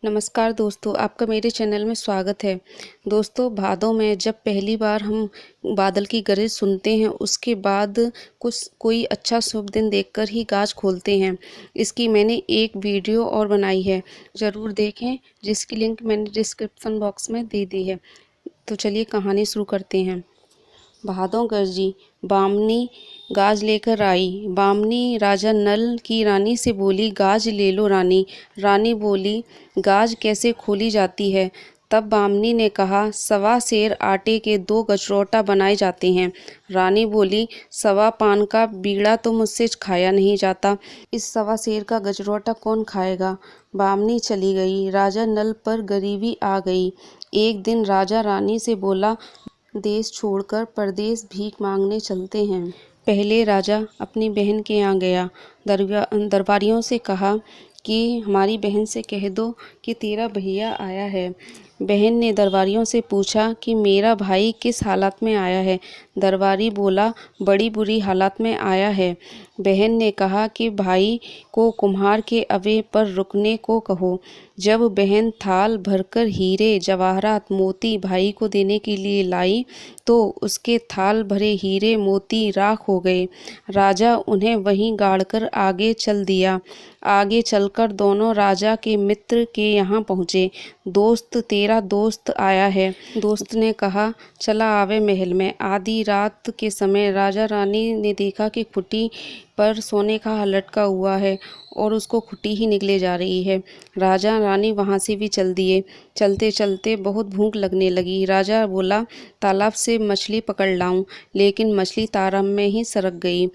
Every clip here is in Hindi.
नमस्कार दोस्तों, आपका मेरे चैनल में स्वागत है। दोस्तों, भादों में जब पहली बार हम बादल की गरज सुनते हैं, उसके बाद कोई अच्छा शुभ दिन देखकर ही गाज खोलते हैं। इसकी मैंने एक वीडियो और बनाई है, ज़रूर देखें, जिसकी लिंक मैंने डिस्क्रिप्शन बॉक्स में दे दी है। तो चलिए कहानी शुरू करते हैं। भादों गरजी, बामनी गाज लेकर आई। बामनी राजा नल की रानी से बोली, गाज ले लो रानी। रानी बोली, गाज कैसे खोली जाती है? तब बामनी ने कहा, सवा सेर आटे के 2 गजरोटा बनाए जाते हैं। रानी बोली, सवा पान का बीड़ा तो मुझसे खाया नहीं जाता, इस सवा सेर का गजरोटा कौन खाएगा? बामनी चली गई। राजा नल पर गरीबी आ गई। एक दिन राजा रानी से बोला, देश छोड़कर परदेश भीख मांगने चलते हैं। पहले राजा अपनी बहन के यहाँ गया। दरबारियों से कहा कि हमारी बहन से कह दो कि तेरा भैया आया है। बहन ने दरबारियों से पूछा कि मेरा भाई किस हालत में आया है? दरबारी बोला, बड़ी बुरी हालत में आया है। बहन ने कहा कि भाई को कुम्हार के अवे पर रुकने को कहो। जब बहन थाल भरकर हीरे जवाहरात मोती भाई को देने के लिए लाई, तो उसके थाल भरे हीरे मोती राख हो गए। राजा उन्हें वहीं गाड़कर आगे चल दिया। आगे चलकर दोनों राजा के मित्र के यहाँ पहुँचे। दोस्त, तेरा दोस्त आया है। दोस्त ने कहा, चला आवे महल में। आधी रात के समय राजा रानी ने देखा कि खुटी पर सोने का लटका हुआ है और उसको खुटी ही निकले जा रही है। राजा रानी वहाँ से भी चल दिए। चलते चलते बहुत भूख लगने लगी। राजा बोला, तालाब से मछली पकड़ लाऊं, लेकिन मछली तालाब में ही सरक गई।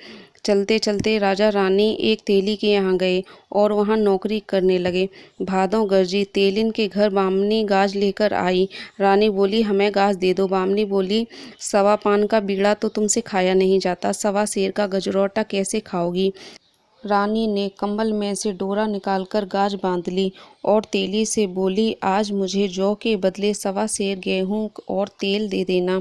चलते चलते राजा रानी एक तेली के यहाँ गए और वहाँ नौकरी करने लगे। भादों गरजी, तेलिन के घर बामनी गाज लेकर आई। रानी बोली, हमें गाज दे दो। बामनी बोली, सवा पान का बीड़ा तो तुमसे खाया नहीं जाता, सवा सेर का गजरौटा कैसे खाओगी? रानी ने कंबल में से डोरा निकालकर गाज बांध ली और तेली से बोली, आज मुझे जौ के बदले सवा सेर गेहूं और तेल दे देना।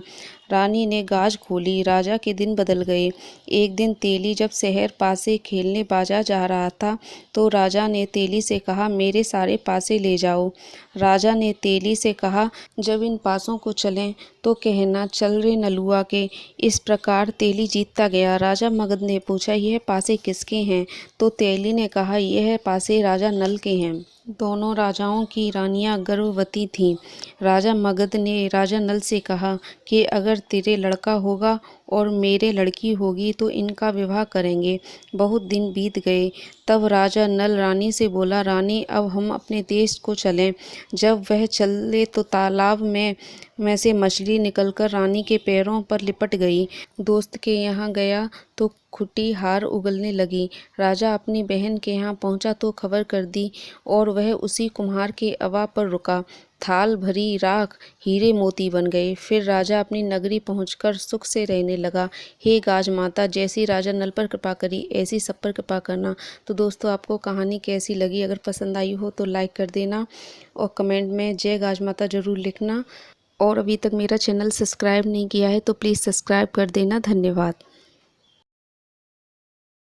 रानी ने गाज खोली। राजा के दिन बदल गए। एक दिन तेली जब शहर पासे खेलने बाजार जा रहा था, तो राजा ने तेली से कहा, मेरे सारे पासे ले जाओ। राजा ने तेली से कहा, जब इन पासों को चलें तो कहना, चल रे नलुआ के। इस प्रकार तेली जीतता गया। राजा मगध ने पूछा, यह पासे किसके हैं? तो तेली ने कहा, यह पासे राजा नल के हैं। दोनों राजाओं की रानियां गर्भवती थीं। राजा मगध ने राजा नल से कहा कि अगर तेरे लड़का होगा और मेरे लड़की होगी तो इनका विवाह करेंगे। बहुत दिन बीत गए। तब राजा नल रानी से बोला, रानी, अब हम अपने देश को चलें। जब वह चले तो तालाब में से मछली निकलकर रानी के पैरों पर लिपट गई। दोस्त के यहाँ गया तो खुटी हार उगलने लगी। राजा अपनी बहन के यहाँ पहुँचा तो खबर कर दी और वह उसी कुम्हार के अवा पर रुका। थाल भरी राख हीरे मोती बन गए। फिर राजा अपनी नगरी पहुंचकर सुख से रहने लगा। हे गाज माता, जैसी राजा नल पर कृपा करी ऐसी सब पर कृपा करना। तो दोस्तों, आपको कहानी कैसी लगी? अगर पसंद आई हो तो लाइक कर देना और कमेंट में जय गाज माता ज़रूर लिखना। और अभी तक मेरा चैनल सब्सक्राइब नहीं किया है तो प्लीज़ सब्सक्राइब कर देना। धन्यवाद।